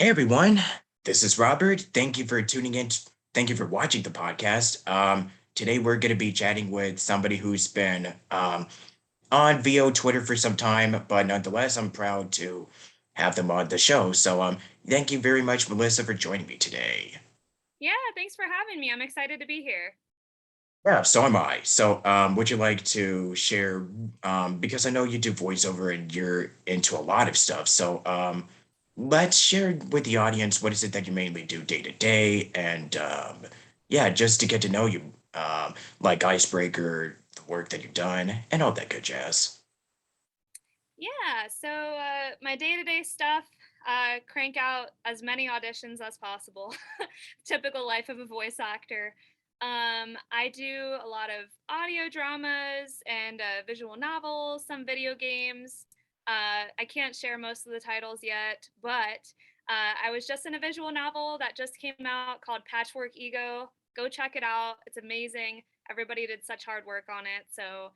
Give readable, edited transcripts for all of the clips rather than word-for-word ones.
Hey everyone, this is Robert. Thank you for tuning in. Thank you for watching the podcast. Today we're going to be chatting with somebody who's been on VO Twitter for some time, but nonetheless, I'm proud to have them on the show. So, thank you very much, Melissa, for joining me today. Yeah, thanks for having me. I'm excited to be here. Yeah, so am I. So, would you like to share? Because I know you do voiceover and you're into a lot of stuff. So, let's share with the audience what is it that you mainly do day to day, and yeah, just to get to know you, like icebreaker, the work that you've done, and all that good jazz. Yeah, so my day-to-day stuff, crank out as many auditions as possible. Typical life of a voice actor. I do a lot of audio dramas and visual novels, some video games. I can't share most of the titles yet, but I was just in a visual novel that just came out called Patchwork Ego. Go check it out. It's amazing. Everybody did such hard work on it. So,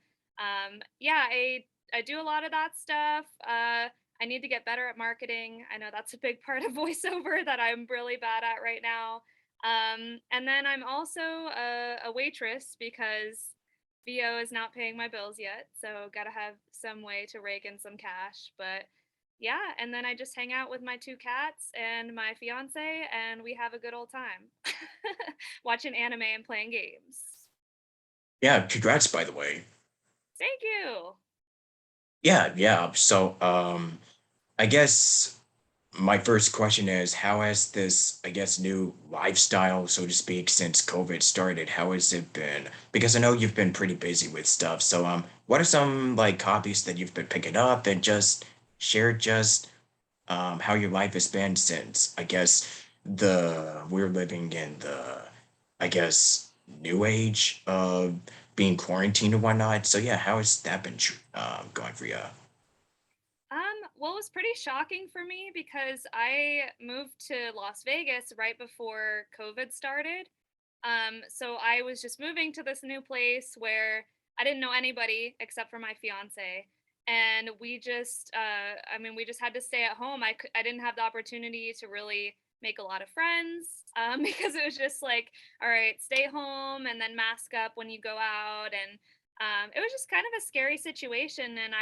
yeah, I do a lot of that stuff. I need to get better at marketing. I know that's a big part of voiceover that I'm really bad at right now. And then I'm also a waitress because VO is not paying my bills yet. So, got to have some way to rake in some cash. But yeah, and then I just hang out with my two cats and my fiance, and we have a good old time watching anime and playing games. Yeah, congrats, by the way. Thank you. Yeah, yeah. So, I guess my first question is, how has this, I guess, new lifestyle, so to speak, since COVID started, how has it been? Because I know you've been pretty busy with stuff. So, what are some like hobbies that you've been picking up and just share just how your life has been since, I guess, the we're living in the, I guess, new age of being quarantined and whatnot. So yeah, how has that been going for you? Well, it was pretty shocking for me because I moved to Las Vegas right before COVID started. So I was just moving to this new place where I didn't know anybody except for my fiance. And we just had to stay at home. I didn't have the opportunity to really make a lot of friends because it was just like, all right, stay home and then mask up when you go out. And it was just kind of a scary situation. And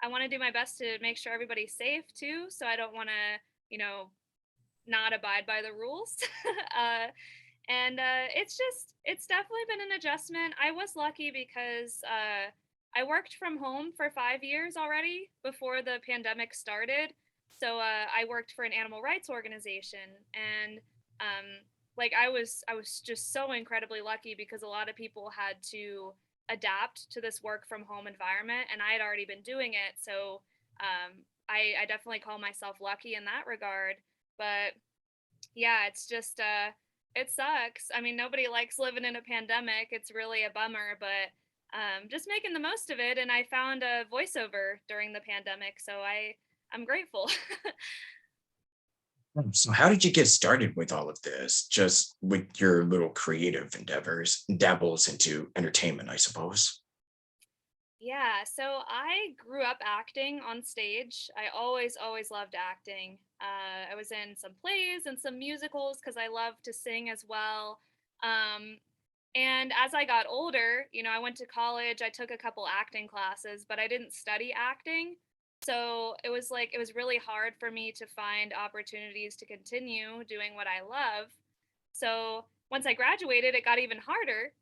I want to do my best to make sure everybody's safe too. So I don't want to, you know, not abide by the rules. uh, it's definitely been an adjustment. I was lucky because I worked from home for 5 years already before the pandemic started. So I worked for an animal rights organization, and I was just so incredibly lucky because a lot of people had to adapt to this work from home environment, and I had already been doing it. So I definitely call myself lucky in that regard. But yeah, it's just it sucks. I mean, nobody likes living in a pandemic. It's really a bummer, but just making the most of it. And I found a voiceover during the pandemic, so I'm grateful. So how did you get started with all of this? Just with your little creative endeavors, dabbles into entertainment, I suppose. Yeah, so I grew up acting on stage. I always loved acting. I was in some plays and some musicals because I love to sing as well. Um, and as I got older, I went to college, I took a couple acting classes, but I didn't study acting. So it was really hard for me to find opportunities to continue doing what I love. So once I graduated, it got even harder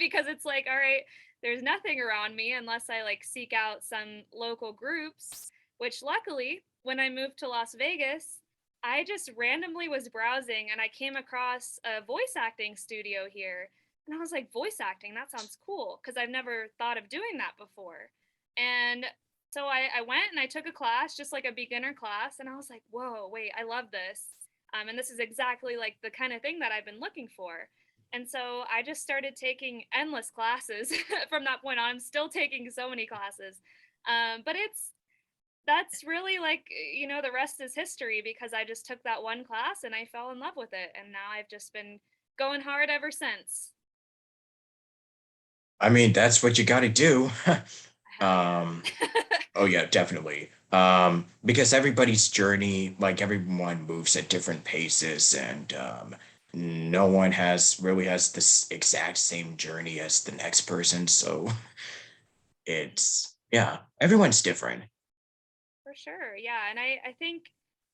because it's like, all right, there's nothing around me unless I like seek out some local groups, which luckily, when I moved to Las Vegas, I just randomly was browsing and I came across a voice acting studio here. And I was like, voice acting, that sounds cool because I've never thought of doing that before. And so I went and I took a class, just like a beginner class, and I was like, whoa, wait, I love this. And this is exactly like the kind of thing that I've been looking for. And so I just started taking endless classes from that point on. I'm still taking so many classes. But that's really like, the rest is history because I just took that one class and I fell in love with it. And now I've just been going hard ever since. I mean, that's what you got to do. Hell yeah. Oh yeah, definitely. Because everybody's journey, like everyone moves at different paces, and no one has this exact same journey as the next person. So it's yeah, everyone's different. For sure. Yeah. And I think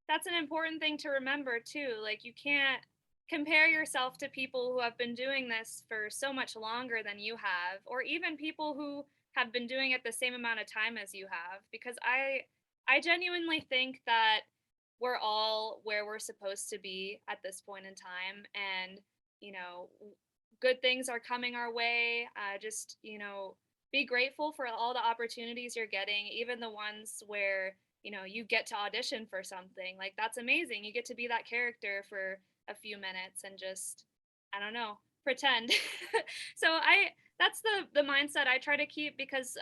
that's an important thing to remember too. Like, you can't compare yourself to people who have been doing this for so much longer than you have, or even people who have been doing it the same amount of time as you have, because I genuinely think that we're all where we're supposed to be at this point in time. And, you know, good things are coming our way. Just, be grateful for all the opportunities you're getting, even the ones where, you get to audition for something. Like, that's amazing. You get to be that character for a few minutes and just, I don't know, pretend. So that's the mindset I try to keep, because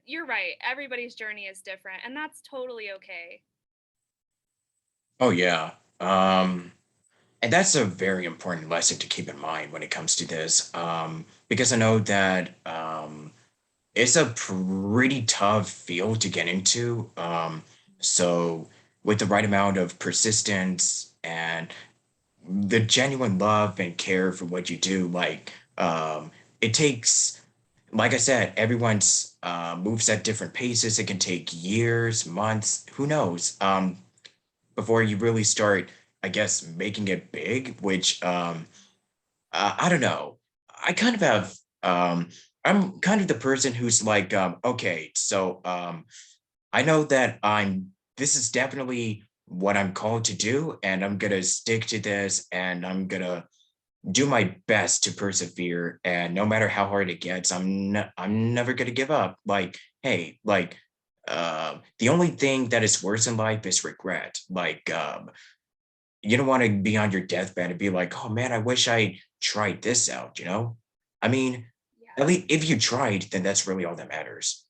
you're right. Everybody's journey is different, and that's totally okay. Oh yeah. And that's a very important lesson to keep in mind when it comes to this. Because I know that it's a pretty tough field to get into. So with the right amount of persistence and the genuine love and care for what you do, it takes, like I said, everyone's moves at different paces. It can take years, months, who knows, before you really start, I guess, making it big, which I don't know. I kind of have I'm kind of the person who's like, okay, so I know that this is definitely what I'm called to do, and I'm gonna stick to this, and I'm gonna do my best to persevere. And no matter how hard it gets, I'm never gonna give up. Like, hey, the only thing that is worse in life is regret. You don't want to be on your deathbed and be like, oh man, I wish I tried this out, you know? I mean, at Yeah. least if you tried, then that's really all that matters.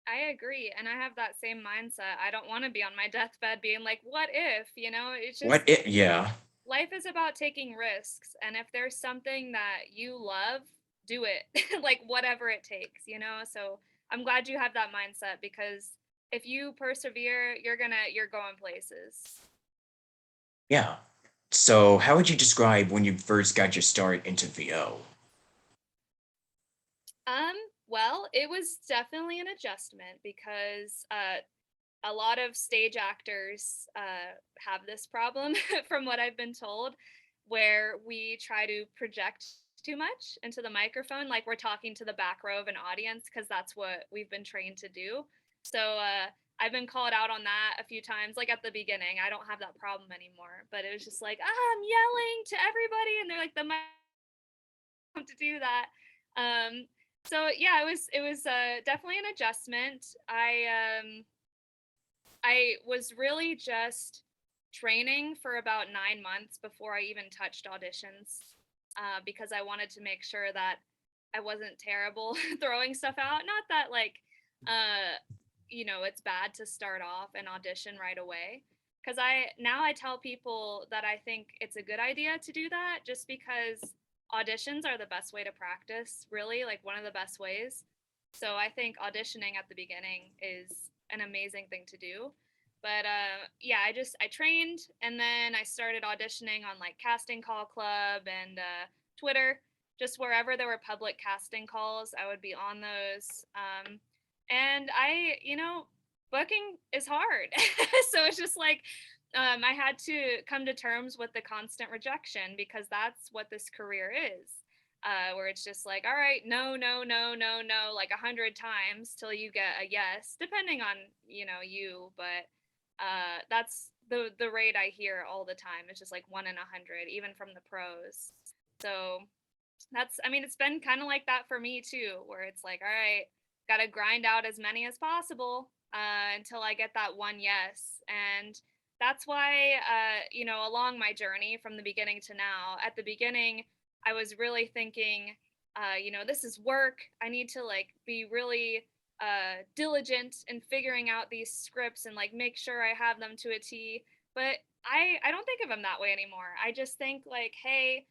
I agree, and I have that same mindset. I don't wanna be on my deathbed being like, "What if?" It's just, Yeah. life is about taking risks, and if there's something that you love, do it. Like, whatever it takes, you know? So, I'm glad you have that mindset, because if you persevere, you're going places. Yeah. So how would you describe when you first got your start into VO? Um, well, it was definitely an adjustment, because, a lot of stage actors have this problem, from what I've been told, where we try to project too much into the microphone, like we're talking to the back row of an audience, because that's what we've been trained to do. So I've been called out on that a few times. Like, at the beginning, I don't have that problem anymore, but it was just like, I'm yelling to everybody, and they're like, the mic to do that. Um, so yeah, it was definitely an adjustment. I was really just training for about 9 months before I even touched auditions, because I wanted to make sure that I wasn't terrible throwing stuff out. Not that, like, uh, it's bad to start off and audition right away. Because I tell people that I think it's a good idea to do that, just because auditions are the best way to practice, really, like one of the best ways. So I think auditioning at the beginning is an amazing thing to do. But yeah, I trained, and then I started auditioning on like Casting Call Club and Twitter, just wherever there were public casting calls, I would be on those. And booking is hard. So it's just like, I had to come to terms with the constant rejection, because that's what this career is. Where it's just like, all right, no, no, no, no, no, like 100 times till you get a yes, depending on you. But that's the rate I hear all the time. It's just like 1 in 100, even from the pros. So I mean, it's been kind of like that for me too, where it's like, all right, got to grind out as many as possible until I get that one yes. And that's why, along my journey from the beginning to now, at the beginning, I was really thinking, this is work. I need to like be really diligent in figuring out these scripts and like make sure I have them to a T. But I don't think of them that way anymore. I just think like, hey,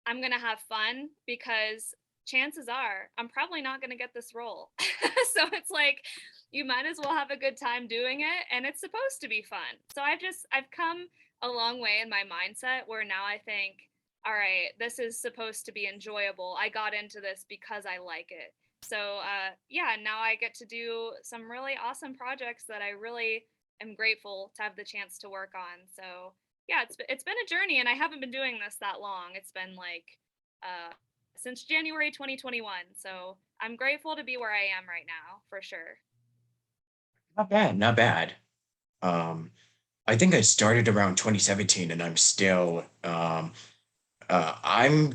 I'm going to have fun, because chances are I'm probably not going to get this role. So it's like you might as well have a good time doing it, and it's supposed to be fun. So I've come a long way in my mindset where now I think, all right, this is supposed to be enjoyable. I got into this because I like it. So yeah, now I get to do some really awesome projects that I really am grateful to have the chance to work on. So yeah, it's been a journey, and I haven't been doing this that long. It's been like uh, since January 2021. So I'm grateful to be where I am right now, for sure. Not bad, not bad. Um, I think I started around 2017 and I'm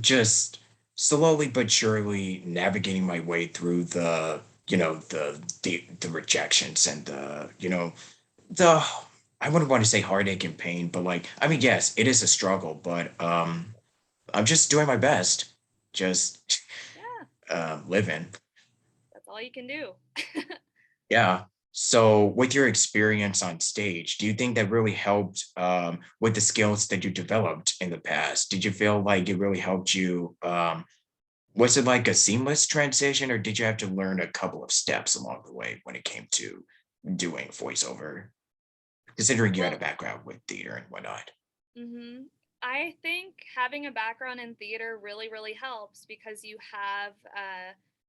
just slowly but surely navigating my way through the rejections and the I wouldn't want to say heartache and pain, but like I mean, yes, it is a struggle, but I'm just doing my best, just Yeah, living. that's all you can do. Yeah. So, with your experience on stage, do you think that really helped with the skills that you developed in the past? Did you feel like it really helped you? Was it like a seamless transition, or did you have to learn a couple of steps along the way when it came to doing voiceover, considering you had a Well, background with theater and whatnot? hmm I think having a background in theater really, really helps because you have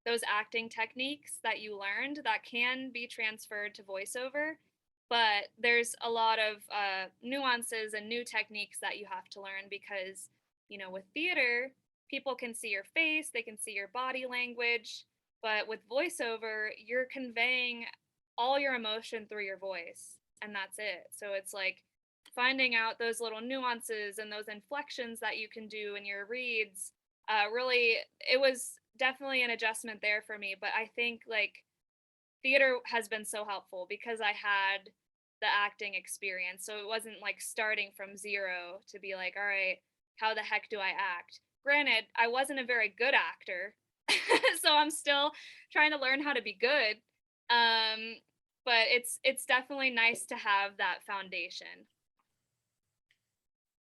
those acting techniques that you learned that can be transferred to voiceover. But there's a lot of nuances and new techniques that you have to learn because, with theater, people can see your face, they can see your body language. But with voiceover, you're conveying all your emotion through your voice, and that's it. So it's like, finding out those little nuances and those inflections that you can do in your reads, really, it was definitely an adjustment there for me. But I think like theater has been so helpful because I had the acting experience, so it wasn't like starting from zero to be like, all right, how the heck do I act? Granted, I wasn't a very good actor, so I'm still trying to learn how to be good. um but it's definitely nice to have that foundation.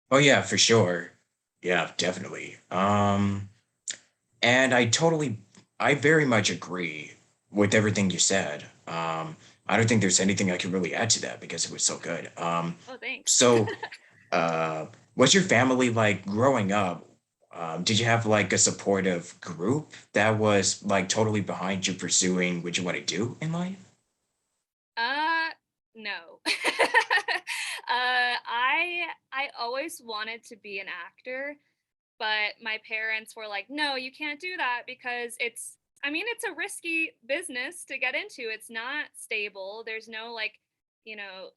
Oh yeah, for sure. Yeah, definitely. And I very much agree with everything you said. I don't think there's anything I can really add to that because it was so good. Oh, thanks. So, uh, was your family like growing up? Did you have like a supportive group that was like totally behind you pursuing what you want to do in life? Uh, no. I always wanted to be an actor, but my parents were like, "No, you can't do that because it's I mean, it's a risky business to get into. It's not stable. There's no like, you know,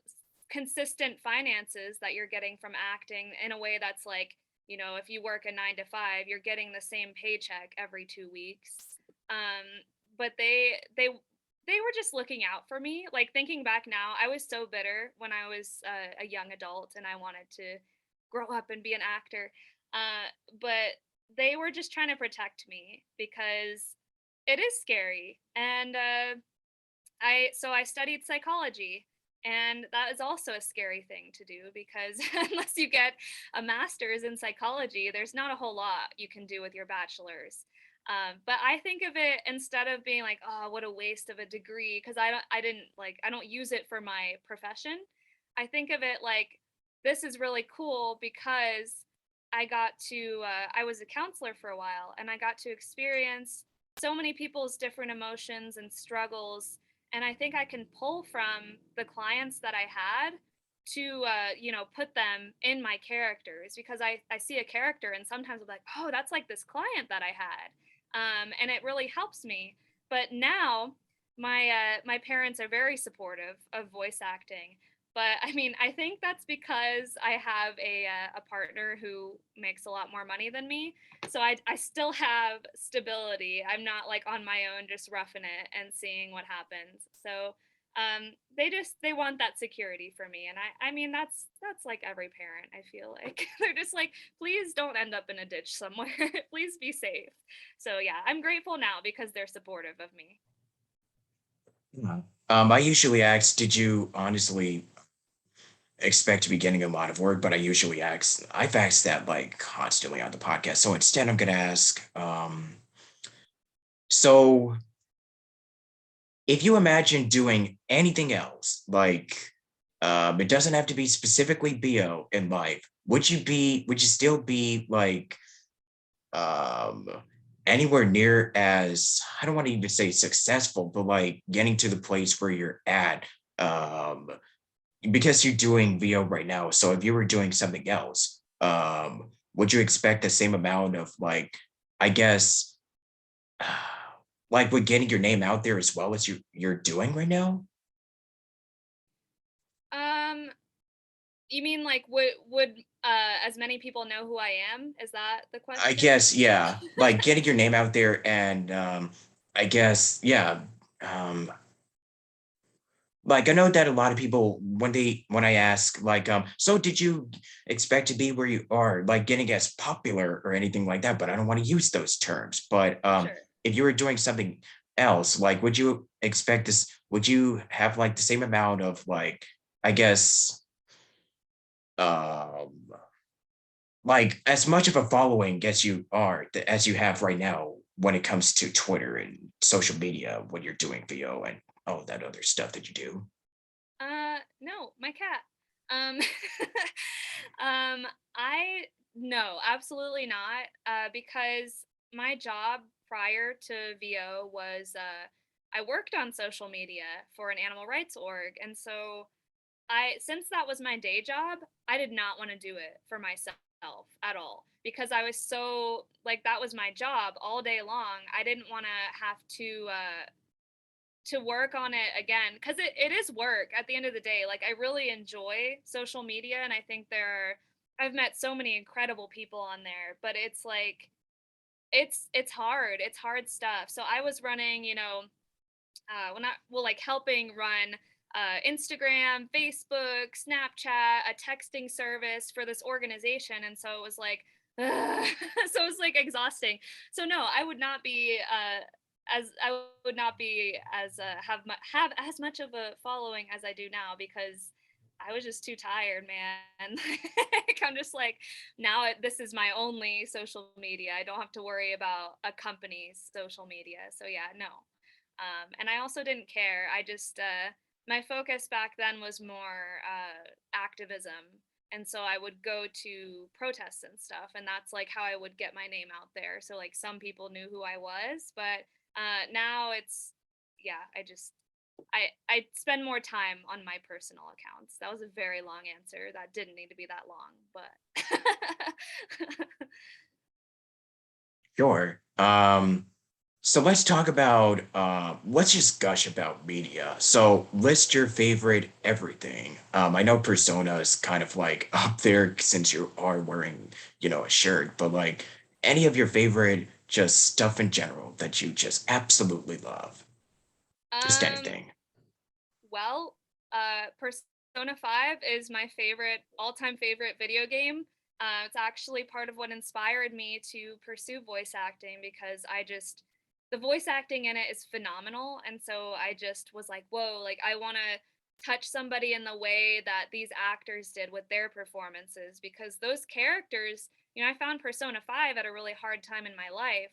consistent finances that you're getting from acting in a way that's like, if you work a 9 to 5, you're getting the same paycheck every 2 weeks." Um, but they were just looking out for me. Like, thinking back now, I was so bitter when I was a young adult and I wanted to grow up and be an actor. But they were just trying to protect me because it is scary. And I studied psychology, and that is also a scary thing to do because unless you get a master's in psychology, there's not a whole lot you can do with your bachelor's. But I think of it, instead of being like, oh, what a waste of a degree, because I don't use it for my profession. I think of it like, this is really cool because I was a counselor for a while, and I got to experience so many people's different emotions and struggles. And I think I can pull from the clients that I had to put them in my characters, because I see a character and sometimes I'm like, oh, that's like this client that I had. And it really helps me. But now my parents are very supportive of voice acting. But I mean, I think that's because I have a partner who makes a lot more money than me, so I still have stability. I'm not like on my own just roughing it and seeing what happens. So they want that security for me, and I mean, that's like every parent, I feel like. They're just like, please don't end up in a ditch somewhere. Please be safe. So yeah, I'm grateful now because they're supportive of me. Yeah. I usually ask, did you honestly expect to be getting a lot of work? But I've asked that like constantly on the podcast. So instead, I'm gonna ask, So if you imagine doing anything else, like it doesn't have to be specifically BO in life, would you still be like um anywhere near as, I don't want to even say successful, but like getting to the place where you're at? Um because you're doing VO right now. So if you were doing something else, would you expect the same amount of like, I guess, like with getting your name out there as well as you're doing right now? Um, you mean like would as many people know who I am? Is that the I question? guess, yeah, like getting your name out there and I guess, yeah. Um, like I know that a lot of people when I ask like so did you expect to be where you are, like getting as popular or anything like that, but I don't want to use those terms. But Sure. if you were doing something else, like would you expect this, would you have like the same amount of like, I guess, um like as much of a following as you are as you have right now when it comes to Twitter and social media when you're doing VO and all that other stuff that you do? No, my cat. Um, um, I no, absolutely not. Because my job prior to VO was I worked on social media for an animal rights org, and so I since that was my day job, I did not want to do it for myself at all because I was so like that was my job all day long. I didn't want to have to work on it again because it is work at the end of the day. Like I really enjoy social media and I think I've met so many incredible people on there, but it's like it's hard. It's hard stuff. So I was running, well not well like helping run Instagram, Facebook, Snapchat, a texting service for this organization, and so it was like so it was like exhausting. So no, I would not be as I would not be as have as much of a following as I do now because I was just too tired, man. Like, I'm just like this is my only social media. I don't have to worry about a company's social media. So yeah, no. And I also didn't care. I just my focus back then was more activism, and so I would go to protests and stuff, and that's like how I would get my name out there. So like some people knew who I was, but now it's yeah, I spend more time on my personal accounts. That was a very long answer. That didn't need to be that long, but Sure. So let's talk about let's just gush about media. So list your favorite everything. I know Persona is kind of like up there since you are wearing, a shirt, but like any of your favorite just stuff in general that you just absolutely love. Just um anything. Well, Persona 5 is my favorite, all-time favorite video game. It's actually part of what inspired me to pursue voice acting because the voice acting in it is phenomenal. And so I just was like, whoa, like I want to touch somebody in the way that these actors did with their performances because those characters, I found Persona 5 at a really hard time in my life.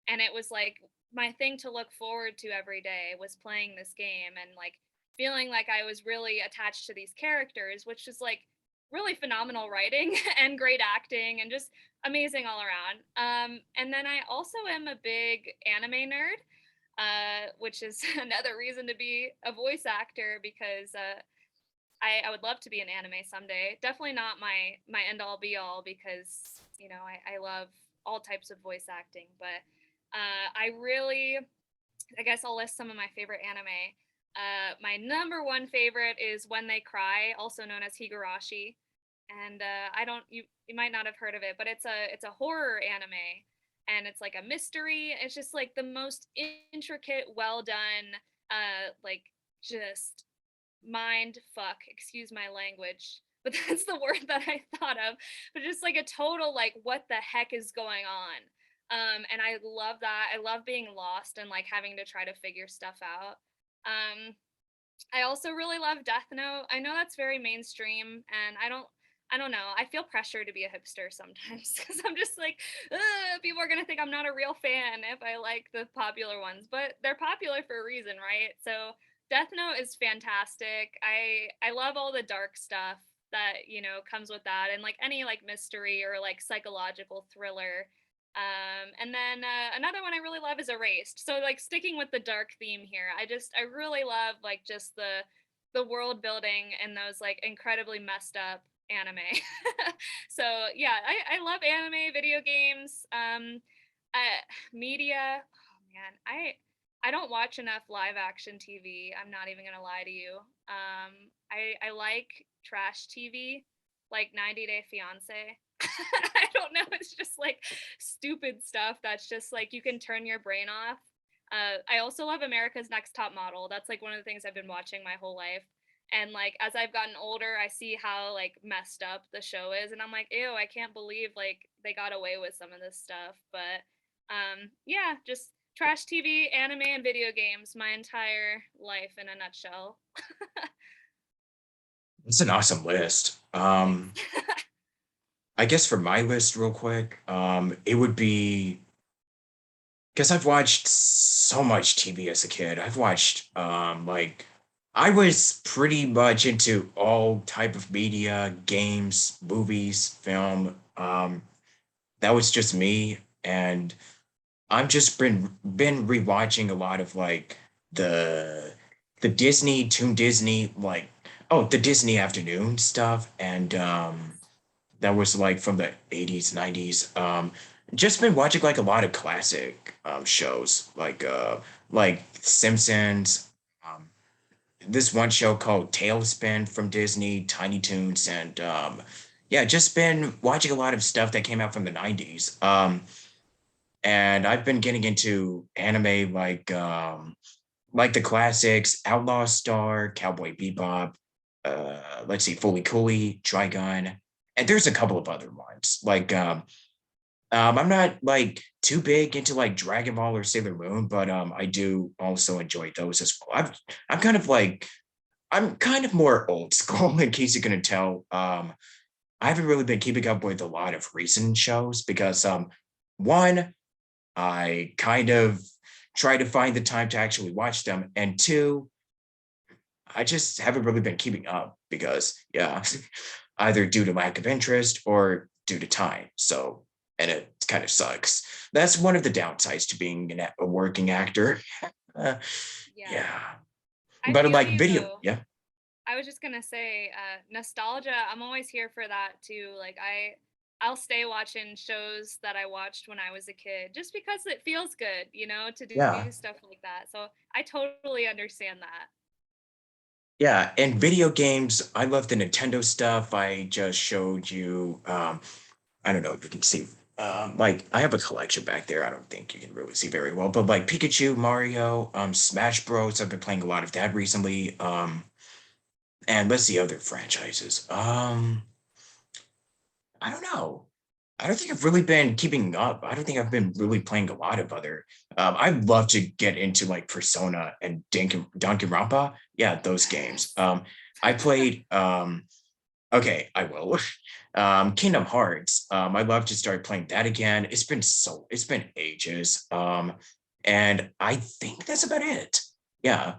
And it was like my thing to look forward to every day was playing this game and like feeling like I was really attached to these characters, which is like really phenomenal writing and great acting and just amazing all around. And then I also am a big anime nerd, which is another reason to be a voice actor because I would love to be an anime someday. Definitely not my end all be all because I love all types of voice acting, but I really I guess I'll list some of my favorite anime. My number one favorite is When They Cry, also known as Higurashi, and I don't you might not have heard of it, but it's a horror anime, and it's like a mystery. It's just like the most intricate, well done, like just mind fuck. Excuse my language, but that's the word that I thought of. But just like a total like what the heck is going on. And I love that. I love being lost and like having to try to figure stuff out. Um, I also really love Death Note. I know that's very mainstream, and I don't. I don't know. I feel pressure to be a hipster sometimes because I'm just like, "Ugh, people are gonna think I'm not a real fan if I like the popular ones, but they're popular for a reason, right? So Death Note is fantastic. I love all the dark stuff that comes with that, and like any like mystery or like psychological thriller. And then another one I really love is Erased. So like sticking with the dark theme here, I really love like just the world building and those like incredibly messed up anime. So yeah, I love anime, video games, media. Oh man, I don't watch enough live action TV. I'm not even gonna lie to you. I like trash TV, like 90 Day Fiance. I don't know. It's just like stupid stuff that's just like you can turn your brain off. I also love America's Next Top Model. That's like one of the things I've been watching my whole life. And like as I've gotten older, I see how like messed up the show is, and I'm like, ew, I can't believe like they got away with some of this stuff. But yeah, just trash TV, anime, and video games. My entire life in a nutshell. It's an awesome list. Thanks. I guess for my list, real quick, it would be because I've watched so much TV as a kid. I've watched like I was pretty much into all type of media, games, movies, film. That was just me, and I've just been rewatching a lot of like the the Disney, Toon Disney, like oh the Disney afternoon stuff, and that was like from the 80s, 90s. Just been watching like a lot of classic shows like Simpsons, um this one show called Tailspin from Disney, Tiny Toons, and yeah, just been watching a lot of stuff that came out from the 90s. And I've been getting into anime like the classics, Outlaw Star, Cowboy Bebop, let's see, Fully Cooley, Trigun, and there's a couple of other ones. I'm not like too big into like Dragon Ball or Sailor Moon, but I do also enjoy those as well. I'm kind of more old school, in case you couldn't tell. I haven't really been keeping up with a lot of recent shows because one, I kind of try to find the time to actually watch them, and two, I just haven't really been keeping up because, yeah, either due to lack of interest or due to time. So, and it kind of sucks. That's one of the downsides to being a working actor. Uh, Yeah, yeah, I but feel like you video, though. yeah, I was just gonna say, nostalgia. I'm always here for that too. Like I'll stay watching shows that I watched when I was a kid, just because it feels good, to yeah, do stuff like that. So I totally understand that. yeah. And video games, I love the Nintendo stuff. I just showed you. I don't know if you can see. Like I have a collection back there. I don't think you can really see very well, but like Pikachu, Mario, Smash Bros. I've been playing a lot of that recently. And let's see other franchises. I don't know. I don't think I've really been keeping up. I don't think I've been really playing a lot of other. I'd love to get into like Persona and Danganronpa. Yeah, those games. Yes. I played. Okay, I will. Kingdom Hearts. I'd love to start playing that again. It's been ages. And I think that's about it. Yeah.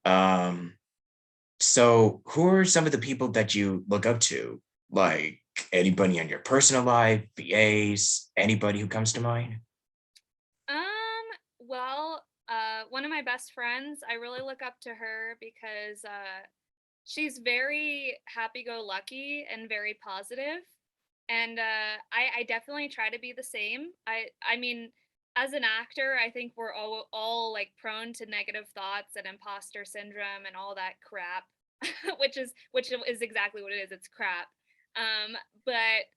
Um, so who are some of the people that you look up to? Like anybody in your personal life, VAs, anybody who comes to mind? Well, one of my best friends, I really look up to her because she's very happy-go-lucky and very positive, and I definitely try to be the same. I mean, as an actor, I think we're all like prone to negative thoughts and imposter syndrome and all that crap, which is exactly what it is. It's crap. Um, but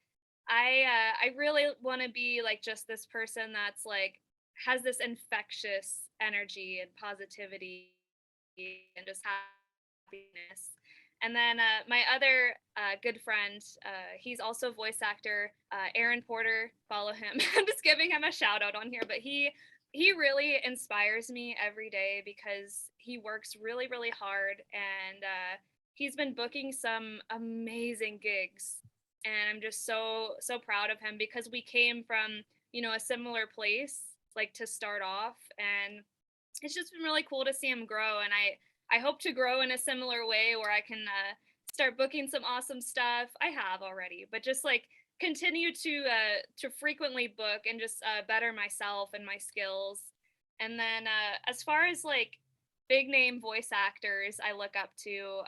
I really want to be like just this person that's like has this infectious energy and positivity and just happiness. And then my other good friend, he's also voice actor, Aaron Porter. Follow him. I'm just giving him a shout out on here, but he really inspires me every day because he works really really hard, and he's been booking some amazing gigs and I'm just so proud of him because we came from, a similar place like to start off, and it's just been really cool to see him grow, and I hope to grow in a similar way where I can start booking some awesome stuff. I have already, but just like continue to frequently book and just better myself and my skills. And then as far as like big name voice actors I look up to,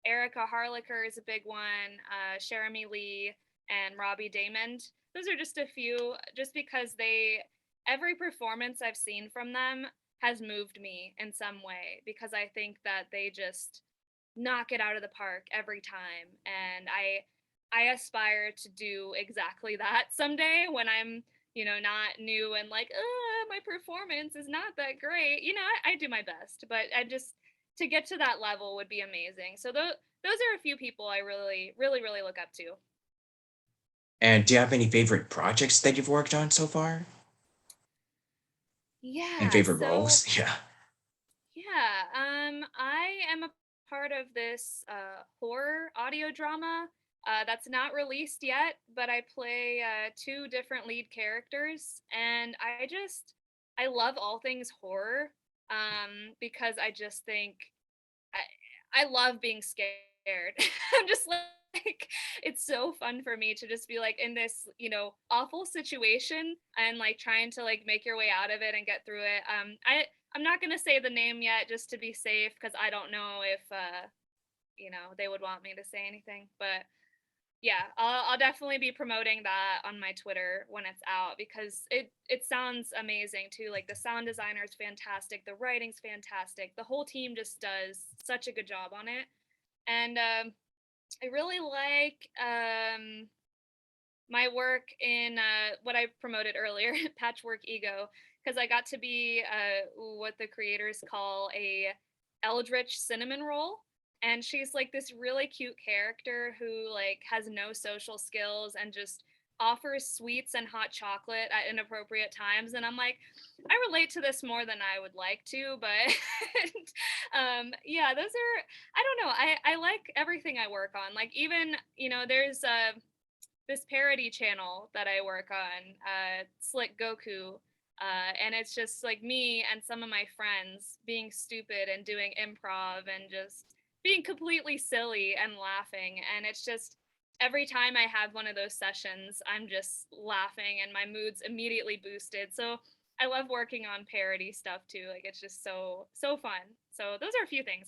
Erica Harlacher is a big one, Jeremy Lee and Robbie Damon. Those are just a few, just because every performance I've seen from them has moved me in some way, because I think that they just knock it out of the park every time, and I aspire to do exactly that someday when I'm, not new and like, my performance is not that great. I do my best, but I just to get to that level would be amazing. So those are a few people I really really really look up to. And do you have any favorite projects that you've worked on so far? And Yeah, favorite so roles? Yeah. yeah, I am a part of this horror audio drama that's not released yet, but I play two different lead characters, and I love all things horror, because I just think I love being scared. I'm just like it's so fun for me to just be like in this, awful situation and like trying to like make your way out of it and get through it. I'm not gonna say the name yet just to be safe because I don't know if they would want me to say anything. But yeah, I'll definitely be promoting that on my Twitter when it's out because it sounds amazing too. Like the sound designer is fantastic, the writing's fantastic, the whole team just does such a good job on it, and I really like my work in what I promoted earlier, Patchwork Ego, because I got to be what the creators call a Eldritch cinnamon roll, and she's like this really cute character who like has no social skills and just offers sweets and hot chocolate at inappropriate times, and I'm like, I relate to this more than I would like to, but yeah, those are, I don't know, I like everything I work on. Like even, there's this parody channel that I work on, Slick Goku. And it's just like me and some of my friends being stupid and doing improv and just being completely silly and laughing. And it's just every time I have one of those sessions, I'm just laughing and my mood's immediately boosted. So I love working on parody stuff too. Like it's just so fun. So those are a few things.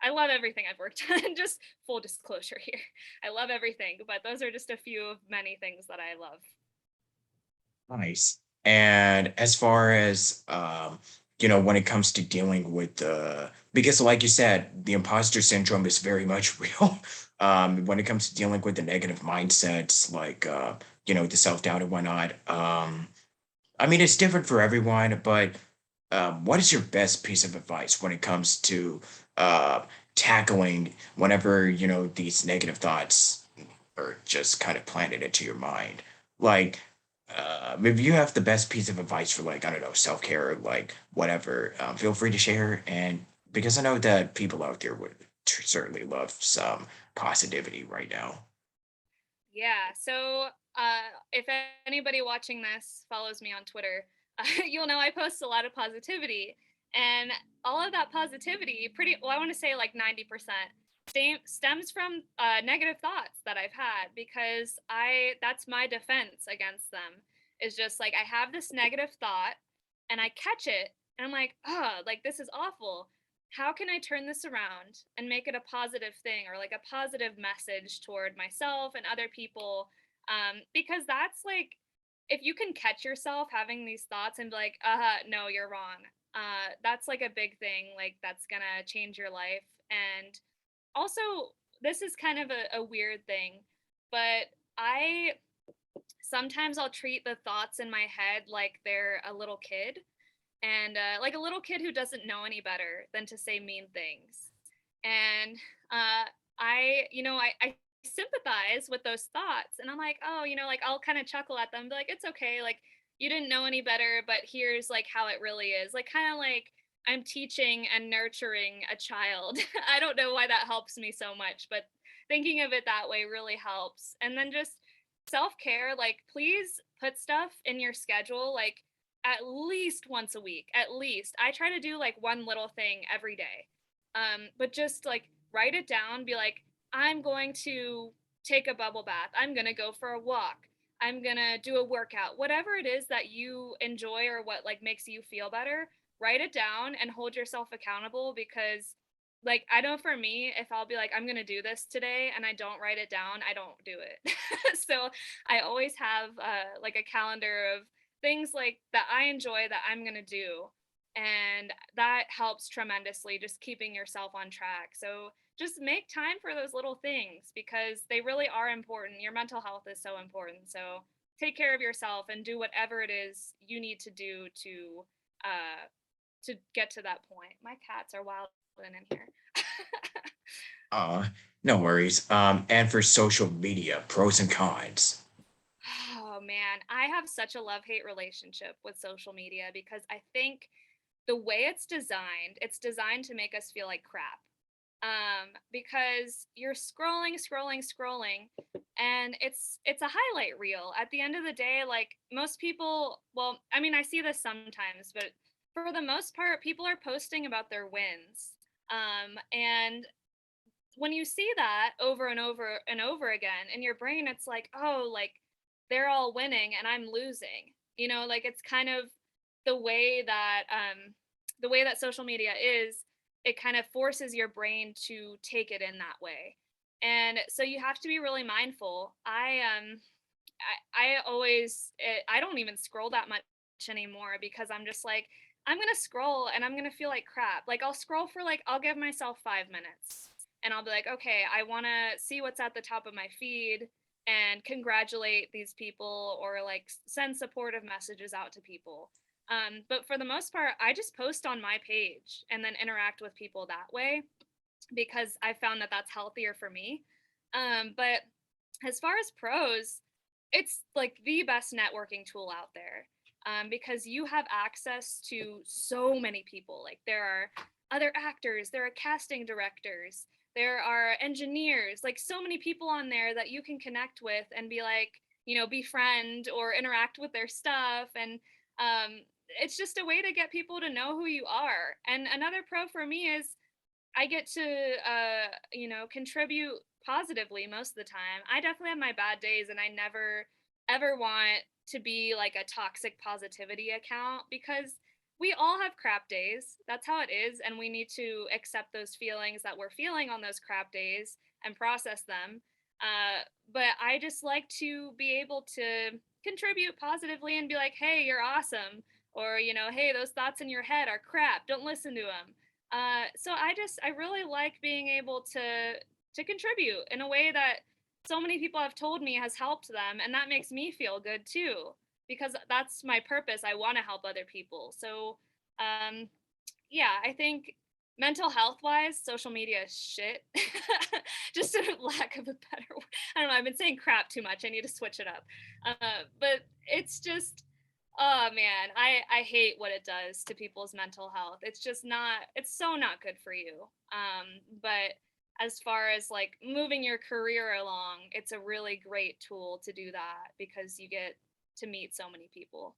I love everything I've worked on. Just full disclosure here. I love everything, but those are just a few of many things that I love. Nice. And as far as when it comes to dealing with because like you said, the imposter syndrome is very much real. When it comes to dealing with the negative mindsets, like the self-doubt and whatnot. I mean, it's different for everyone, but what is your best piece of advice when it comes to uh tackling whenever, these negative thoughts are just kind of planted into your mind? Like, if you have the best piece of advice for like, I don't know, self-care, like whatever, feel free to share. And because I know that people out there would certainly love some positivity right now. Yeah. So, if anybody watching this follows me on Twitter, you'll know I post a lot of positivity, and all of that positivity, pretty well, I want to say like 90%, stems from negative thoughts that I've had because that's my defense against them. Is just like I have this negative thought, and I catch it, and I'm like, oh, like this is awful. How can I turn this around and make it a positive thing or like a positive message toward myself and other people? Because that's like, if you can catch yourself having these thoughts and be like, no, you're wrong. That's like a big thing. Like, that's gonna change your life. And also, this is kind of a weird thing, but I sometimes I'll treat the thoughts in my head like they're a little kid, and like a little kid who doesn't know any better than to say mean things. And I sympathize with those thoughts, and I'm like, oh, like I'll kind of chuckle at them, be like, it's okay, like you didn't know any better, but here's like how it really is, like kind of like I'm teaching and nurturing a child. I don't know why that helps me so much, but thinking of it that way really helps. And then just self-care, like please put stuff in your schedule like at least once a week. At least. I try to do like one little thing every day. But just like write it down, be like, I'm going to take a bubble bath. I'm going to go for a walk. I'm going to do a workout. Whatever it is that you enjoy or what like makes you feel better, write it down and hold yourself accountable because like I know for me if I'll be like I'm going to do this today and I don't write it down, I don't do it. So I always have like a calendar of things like that I enjoy that I'm going to do, and that helps tremendously just keeping yourself on track. So just make time for those little things because they really are important. Your mental health is so important. So take care of yourself and do whatever it is you need to do uh to get to that point. My cats are wild in here. Uh, no worries. And for social media, pros and cons. Oh man, I have such a love-hate relationship with social media because I think the way it's designed to make us feel like crap. Because you're scrolling, scrolling, scrolling, and it's a highlight reel. At the end of the day, like most people, well, I mean, I see this sometimes, but for the most part, people are posting about their wins. And when you see that over and over and over again in your brain, it's like, oh, like they're all winning and I'm losing. You know, like it's kind of the way that the way that social media is, it kind of forces your brain to take it in that way. And so you have to be really mindful. I always I don't even scroll that much anymore because I'm just like I'm going to scroll and I'm going to feel like crap. Like I'll scroll for like I'll give myself 5 minutes and I'll be like, "Okay, I want to see what's at the top of my feed and congratulate these people or like send supportive messages out to people." But for the most part, I just post on my page and then interact with people that way because I found that that's healthier for me. But as far as pros, it's like the best networking tool out there because you have access to so many people. Like there are other actors, there are casting directors, there are engineers, like so many people on there that you can connect with and be like, you know, befriend or interact with their stuff. And it's just a way to get people to know who you are. And another pro for me is I get to, you know, contribute positively most of the time. I definitely have my bad days, and I never ever want to be like a toxic positivity account because we all have crap days. That's how it is. And we need to accept those feelings that we're feeling on those crap days and process them. But I just like to be able to contribute positively and be like, hey, you're awesome. Or, you know, hey, those thoughts in your head are crap. Don't listen to them. So I really like being able to contribute in a way that so many people have told me has helped them, and that makes me feel good too because that's my purpose. I want to help other people. So um, yeah, I think mental health wise, social media is shit. Just a lack of a better word. I don't know. I've been saying crap too much. I need to switch it up. But it's just, oh man, I hate what it does to people's mental health. It's just not. It's so not good for you. But as far as like moving your career along, it's a really great tool to do that because you get to meet so many people.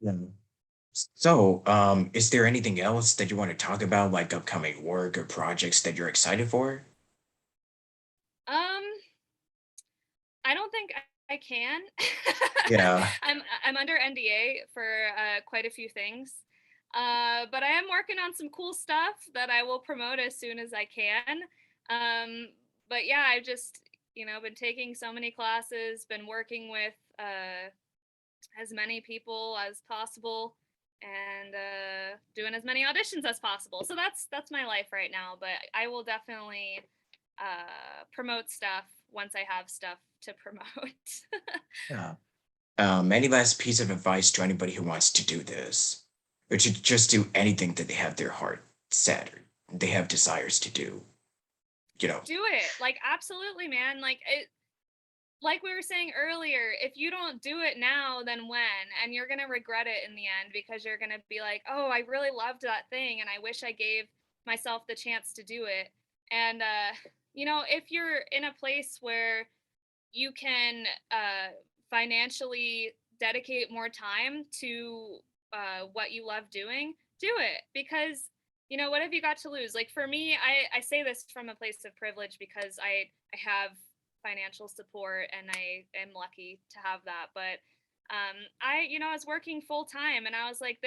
Yeah. So, is there anything else that you want to talk about, like upcoming work or projects that you're excited for? Um, I don't think I can. Yeah. I'm under NDA for quite a few things, but I am working on some cool stuff that I will promote as soon as I can. Um, but yeah, I've just been taking so many classes, been working with as many people as possible, and doing as many auditions as possible. So that's my life right now. But I will definitely promote stuff once I have stuff to promote. Yeah. Any last piece of advice to anybody who wants to do this, or to just do anything that they have their heart set or they have desires to do? You know. Do it. Like absolutely, man. Like it like we were saying earlier, if you don't do it now, then when? And you're going to regret it in the end because you're going to be like, oh, I really loved that thing and I wish I gave myself the chance to do it. And, if you're in a place where you can financially dedicate more time to what you love doing, do it because what have you got to lose? Like for me, I say this from a place of privilege because I have financial support and I am lucky to have that. But I was working full time and I was like,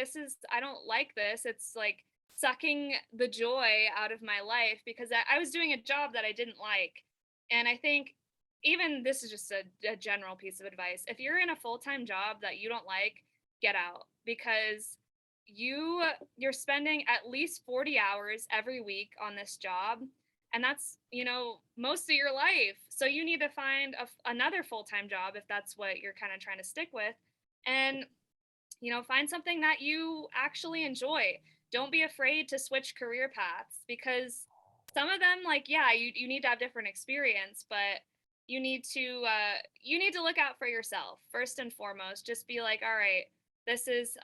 I don't like this. It's like sucking the joy out of my life because I was doing a job that I didn't like. And I think even this is just a general piece of advice. If you're in a full-time job that you don't like, get out because you're spending at least 40 hours every week on this job and that's most of your life, so you need to find another full-time job if that's what you're kind of trying to stick with, and find something that you actually enjoy. Don't be afraid to switch career paths because some of them, like, yeah, you need to have different experience, but you need to look out for yourself first and foremost. Just be like, all right, this is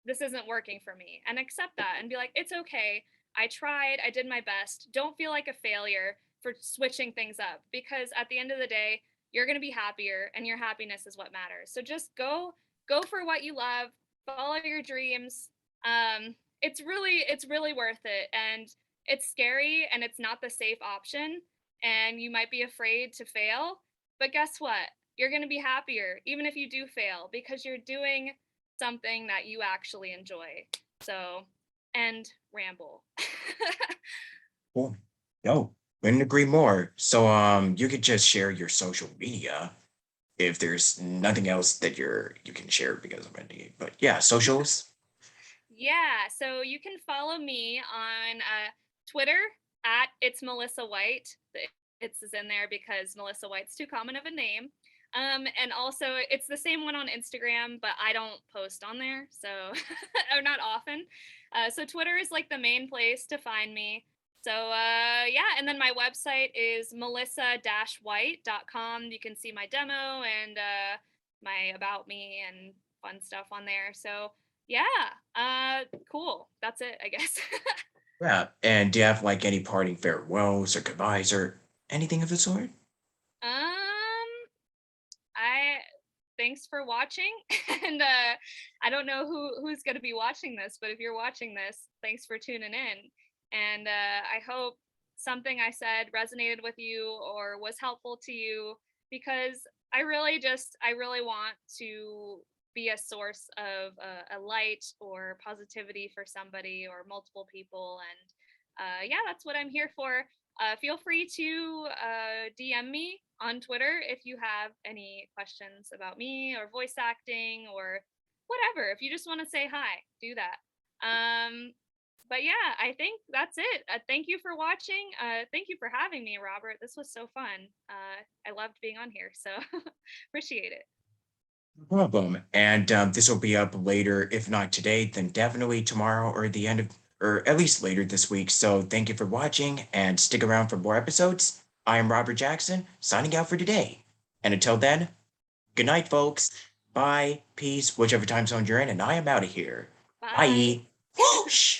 this isn't working for me, and accept that and be like, it's okay. I tried, I did my best. Don't feel like a failure for switching things up because at the end of the day, you're going to be happier and your happiness is what matters. So just go for what you love, follow your dreams. It's really worth it, and it's scary and it's not the safe option, and you might be afraid to fail, but guess what? You're going to be happier even if you do fail because you're doing something that you actually enjoy. So, and ramble. Cool. No, couldn't agree more. So you could just share your social media if there's nothing else that you can share because I'm ready. But yeah, socials. Yeah, so you can follow me on Twitter at it's Melissa White. The it's is in there because Melissa White's too common of a name. And also it's the same one on Instagram, but I don't post on there, so or not often. So Twitter is like the main place to find me. So yeah, and then my website is melissa-white.com. You can see my demo and my about me and fun stuff on there. So yeah, cool. That's it, I guess. Yeah. And do you have like any parting farewells or goodbyes or anything of the sort? um, I thanks for watching, and I don't know who's going to be watching this, but if you're watching this, thanks for tuning in, and I hope something I said resonated with you or was helpful to you because I really want to be a source of a light or positivity for somebody or multiple people, and yeah, that's what I'm here for. Feel free to DM me on Twitter if you have any questions about me or voice acting or whatever. If you just want to say hi, do that. Um, but yeah, I think that's it. Thank you for watching. Thank you for having me, Robert. This was so fun. I loved being on here, so appreciate it. No problem. And this will be up later, if not today, then definitely tomorrow or the end of, or at least later this week. So thank you for watching and stick around for more episodes. I am Robert Jackson, signing out for today. And until then, good night, folks. Bye, peace, whichever time zone you're in, and I am out of here. Bye. Bye. Whoosh!